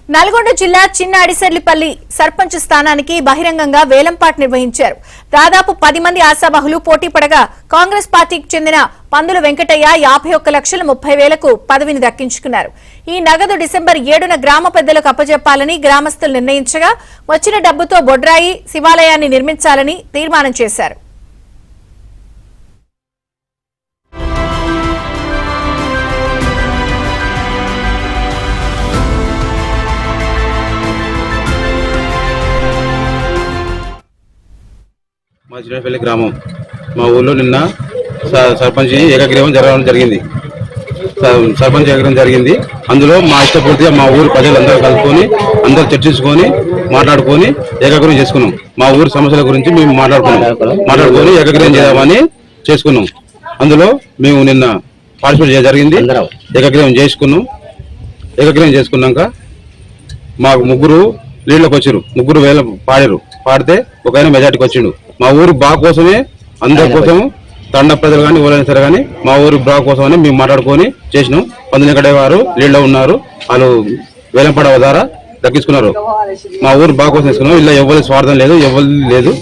నల్గొండ జిల్లా చిన్న అడిసెర్లిపల్లి సర్పంచ్ స్థానానికి బహిరంగంగా వేలంపాట నిర్వహించారు. దాదాపు 10 మంది ఆశావహులు పోటీ పడగా కాంగ్రెస్ పార్టీకి చెందిన పందుల వెంకటయ్య 51,30,000కు పదవిని దక్కించుకున్నారు. ఈ నగదు డిసెంబర్ 7న గ్రామ పెద్దలకు అప్పజెప్పాలని గ్రామస్తులు నిర్ణయించగా వచ్చిన డబ్బుతో బొడ్రాయి శివాలయాన్ని నిర్మించాలని తీర్మానం చేశారు. మా చిన్నపల్లి గ్రామం మా ఊళ్ళో నిన్న సర్పంచ్ ఏకగ్రీవం జరగడం జరిగింది. సర్పంచ్ ఏకగ్రీవం జరిగింది. అందులో మా ఇష్టపూర్తిగా మా ఊరు ప్రజలందరూ కలుపుకొని అందరూ చర్చించుకొని మాట్లాడుకొని ఏకగ్రీవం చేసుకున్నాం. మా ఊరి సమస్యల గురించి మేము మాట్లాడుకొని ఏకగ్రీవం చేద్దామని చేసుకున్నాం. అందులో మేము నిన్న పార్టిసిపేట్ చేయడం జరిగింది. ఏకగ్రీవం చేసుకున్నాక మాకు 3 లీడ్లోకి వచ్చారు. 3 వేల పాడితే ఒక ఆయన మెజార్టీకి వచ్చిండు. మా ఊరు బాగు కోసమే అందరి కోసం తండ ప్రజలు కానీ ఎవరైనా సరే కానీ మా ఊరు బాగు కోసమని మేము మాట్లాడుకొని చేసినాం. పందులెంకటయ్య గారు లీడ్లో ఉన్నారు. వాళ్ళు వేలంపాట ద్వారా దక్కించుకున్నారు. మా ఊరు బాగు కోసం తీసుకున్నాం. ఇలా ఎవరి స్వార్థం లేదు, ఎవరు లేదు.